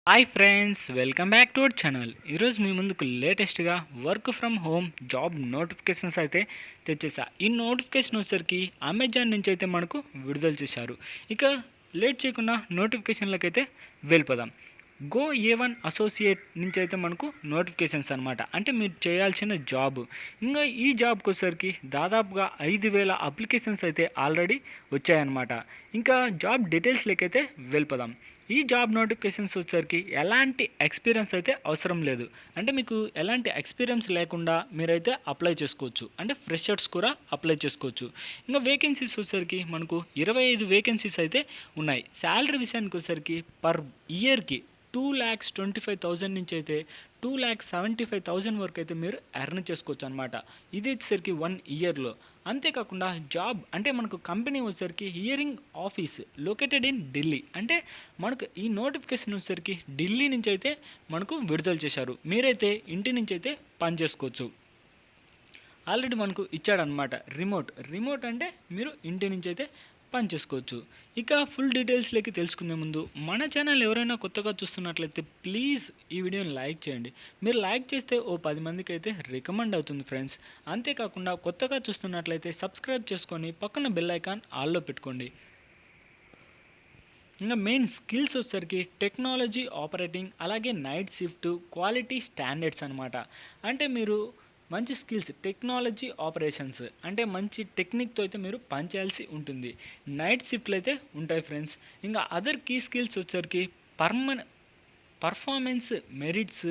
Hi friends, welcome back to our channel. ఈరోజు మీ ముందుకు లేటెస్ట్గా work from home job notifications అయితే తెచ్చేసా. ఈ నోటిఫికేషన్ వచ్చేసరికి అమెజాన్ నుంచి అయితే మనకు విడుదల చేశారు. ఇక లేట్ చేయకుండా నోటిఫికేషన్లకు అయితే వెళ్ళిపోదాం. గో ఏ1 అసోసియేట్ నుంచి అయితే మనకు నోటిఫికేషన్స్ అనమాట. అంటే మీరు చేయాల్సిన జాబ్. ఇంకా ఈ జాబ్కి వచ్చేసరికి దాదాపుగా 5,000 అప్లికేషన్స్ అయితే ఆల్రెడీ వచ్చాయన్నమాట. ఇంకా జాబ్ డీటెయిల్స్లోకి అయితే వెళ్ళిపోదాం. ఈ జాబ్ నోటిఫికేషన్స్ వచ్చేసరికి ఎలాంటి ఎక్స్పీరియన్స్ అయితే అవసరం లేదు. అంటే మీకు ఎలాంటి ఎక్స్పీరియన్స్ లేకుండా మీరైతే అప్లై చేసుకోవచ్చు. అంటే ఫ్రెషర్స్ కూడా అప్లై చేసుకోవచ్చు. ఇంకా వేకెన్సీస్ వచ్చేసరికి మనకు 25 వేకెన్సీస్ అయితే ఉన్నాయి. శాలరీ విషయానికి వచ్చేసరికి పర్ ఇయర్కి 2,25,000 నుంచి అయితే 2,75,000 వరకు అయితే మీరు ఎర్న్ చేసుకోవచ్చు అనమాట. ఇది వచ్చేసరికి 1 ఇయర్లో. అంతేకాకుండా జాబ్ అంటే మనకు కంపెనీ వచ్చేసరికి hearing office located in Delhi. అంటే మనకు ఈ నోటిఫికేషన్ వచ్చేసరికి ఢిల్లీ నుంచి అయితే మనకు విడుదల చేశారు. మీరైతే ఇంటి నుంచి అయితే పని చేసుకోవచ్చు. ఆల్రెడీ మనకు ఇచ్చాడనమాట రిమోట్ అంటే మీరు ఇంటి నుంచి అయితే పని చేసుకోవచ్చు. ఇక ఫుల్ డీటెయిల్స్లోకి తెలుసుకునే ముందు మన ఛానల్ ఎవరైనా కొత్తగా చూస్తున్నట్లయితే ప్లీజ్ ఈ వీడియోని లైక్ చేయండి. మీరు లైక్ చేస్తే ఓ 10 మందికి అయితే రికమెండ్ అవుతుంది ఫ్రెండ్స్. అంతేకాకుండా కొత్తగా చూస్తున్నట్లయితే సబ్స్క్రైబ్ చేసుకొని పక్కన బెల్ ఐకాన్ ఆల్లో పెట్టుకోండి. ఇంకా మెయిన్ స్కిల్స్ వచ్చేసరికి టెక్నాలజీ ఆపరేటింగ్, అలాగే నైట్ షిఫ్ట్, క్వాలిటీ స్టాండర్డ్స్ అనమాట. అంటే మీరు మంచి స్కిల్స్ టెక్నాలజీ ఆపరేషన్స్ అంటే మంచి టెక్నిక్తో అయితే మీరు పనిచేయాల్సి ఉంటుంది. నైట్ షిఫ్ట్లు అయితే ఉంటాయి ఫ్రెండ్స్. ఇంకా అదర్ కీ స్కిల్స్ వచ్చేసరికి performance merits,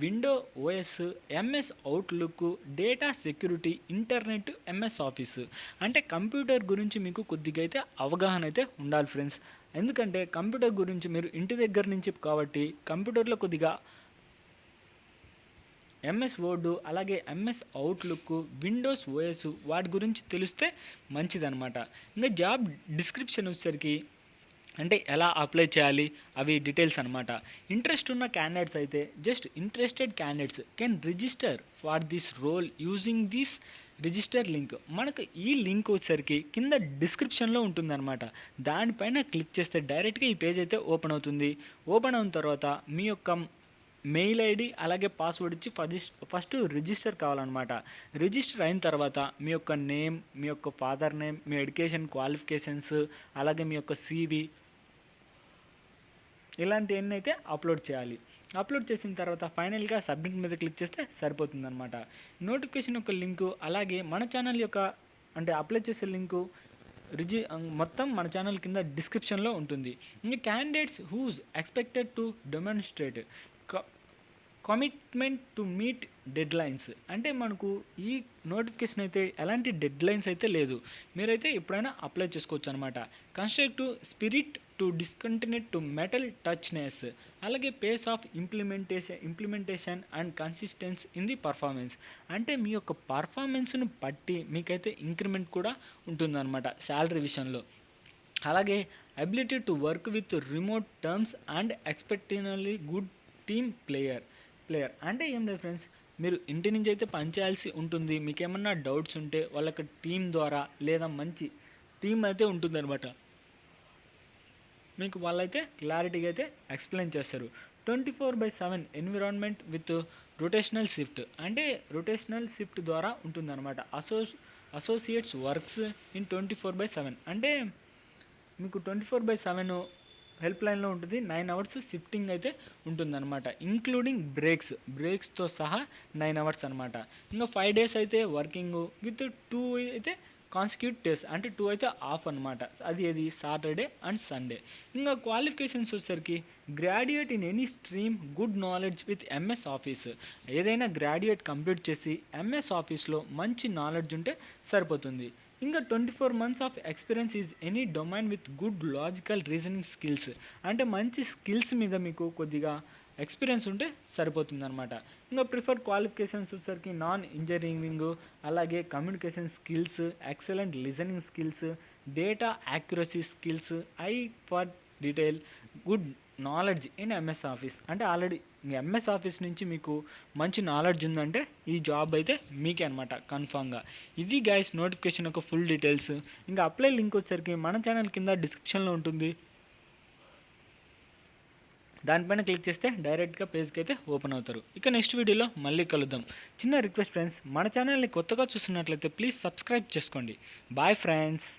window OS, MS outlook, data security, internet, MS office. అంటే కంప్యూటర్ గురించి మీకు కొద్దిగా అయితే అవగాహన అయితే ఉండాలి ఫ్రెండ్స్. ఎందుకంటే కంప్యూటర్ గురించి మీరు ఇంటి దగ్గర నుంచి కాబట్టి కంప్యూటర్లో కొద్దిగా ఎంఎస్ వర్డ్, అలాగే ఎంఎస్ అవుట్లుక్, విండోస్ ఓఎస్ వాటి గురించి తెలిస్తే మంచిదన్నమాట. ఇంకా జాబ్ డిస్క్రిప్షన్ వచ్చేసరికి అంటే ఎలా అప్లై చేయాలి అవి డీటెయిల్స్ అనమాట. ఇంట్రెస్ట్ ఉన్న క్యాండిడేట్స్ అయితే just interested candidates can register for this role using this register link. మనకు ఈ లింక్ వచ్చేసరికి కింద డిస్క్రిప్షన్లో ఉంటుందన్నమాట. దానిపైన క్లిక్ చేస్తే డైరెక్ట్గా ఈ పేజ్ అయితే ఓపెన్ అవుతుంది. ఓపెన్ అయిన తర్వాత మీ యొక్క మెయిల్ ఐడి అలాగే పాస్వర్డ్ ఇచ్చి ఫస్ట్ రిజిస్టర్ కావాలన్నమాట. రిజిస్టర్ అయిన తర్వాత మీ యొక్క నేమ్, మీ యొక్క ఫాదర్ నేమ్, మీ ఎడ్యుకేషన్ క్వాలిఫికేషన్స్, అలాగే మీ యొక్క CV ఇలాంటివన్నీ అయితే అప్లోడ్ చేయాలి. అప్లోడ్ చేసిన తర్వాత ఫైనల్గా సబ్మిట్ మీద క్లిక్ చేస్తే సరిపోతుందన్నమాట. నోటిఫికేషన్ యొక్క లింకు అలాగే మన ఛానల్ యొక్క అంటే అప్లై చేసే లింకు మొత్తం మన ఛానల్ కింద డిస్క్రిప్షన్లో ఉంటుంది. ఇంకా candidates who's expected to demonstrate commitment to meet deadlines. అంటే మనకు ఈ నోటిఫికేషన్ అయితే ఎలాంటి డెడ్ లైన్స్ అయితే లేదు. మీరైతే ఎప్పుడైనా అప్లై చేసుకోవచ్చు అనమాట. Constructive spirit to discontinuity to mental toughness, అలాగే pace of implementation and consistence in the performance. అంటే మీ యొక్క పర్ఫార్మెన్స్ను బట్టి మీకైతే ఇంక్రిమెంట్ కూడా ఉంటుందన్నమాట శాలరీ విషయంలో. అలాగే ability to work with remote terms and exceptionally good team player అంటే ఏం లేదు ఫ్రెండ్స్, మీరు ఇంటి నుంచి అయితే పనిచేయాల్సి ఉంటుంది. మీకు ఏమన్నా డౌట్స్ ఉంటే వాళ్ళకి టీం ద్వారా లేదా మంచి టీం అయితే ఉంటుందన్నమాట. మీకు వాళ్ళైతే క్లారిటీగా అయితే ఎక్స్ప్లెయిన్ చేస్తారు. 24/7 ఎన్విరాన్మెంట్ విత్ రొటేషనల్ షిఫ్ట్. అంటే రొటేషనల్ షిఫ్ట్ ద్వారా ఉంటుందన్నమాట. అసోసియేట్స్ వర్క్స్ ఇన్ 24/7 అంటే మీకు 24/7 హెల్ప్ లైన్లో ఉంటుంది. 9 అవర్స్ షిఫ్టింగ్ అయితే ఉంటుందన్నమాట. ఇంక్లూడింగ్ బ్రేక్స్తో సహా 9 అవర్స్ అనమాట. ఇంకా 5 డేస్ అయితే వర్కింగ్ విత్ 2 అయితే కాన్సిక్యూటివ్ డేస్ అంటే 2 అయితే ఆఫ్ అనమాట. అది సాటర్డే అండ్ సండే. ఇంకా క్వాలిఫికేషన్స్ వచ్చేసరికి graduate in any stream, good knowledge with MS office. ఏదైనా గ్రాడ్యుయేట్ కంప్లీట్ చేసి ఎంఎస్ ఆఫీస్లో మంచి నాలెడ్జ్ ఉంటే సరిపోతుంది. ఇంకా 24 months of experience is any domain with good logical reasoning skills. అంటే మంచి స్కిల్స్ మీద మీకు కొద్దిగా ఎక్స్పీరియన్స్ ఉంటే సరిపోతుంది అనమాట. ఇంకా ప్రిఫర్డ్ క్వాలిఫికేషన్స్ వచ్చేసరికి నాన్ ఇంజనీరింగ్, అలాగే communication skills, excellent listening skills, data accuracy skills, I for detail, good knowledge in MS office. అంటే ఆల్రెడీ ఎంఎస్ ఆఫీస్ నుంచి మీకు మంచి నాలెడ్జ్ ఉందంటే ఈ జాబ్ అయితే మీకే అనమాట కన్ఫామ్గా. ఇది గైస్ నోటిఫికేషన్ యొక్క ఫుల్ డీటెయిల్స్. ఇంకా అప్లై లింక్ వచ్చేసరికి మన ఛానల్ కింద డిస్క్రిప్షన్లో ఉంటుంది. దానిపైన క్లిక్ చేస్తే డైరెక్ట్గా పేజ్కి అయితే ఓపెన్ అవుతారు. ఇక నెక్స్ట్ వీడియోలో మళ్ళీ కలుద్దాం. చిన్న రిక్వెస్ట్ ఫ్రెండ్స్, మన ఛానల్ని కొత్తగా చూస్తున్నట్లయితే ప్లీజ్ సబ్స్క్రైబ్ చేసుకోండి. Bye friends.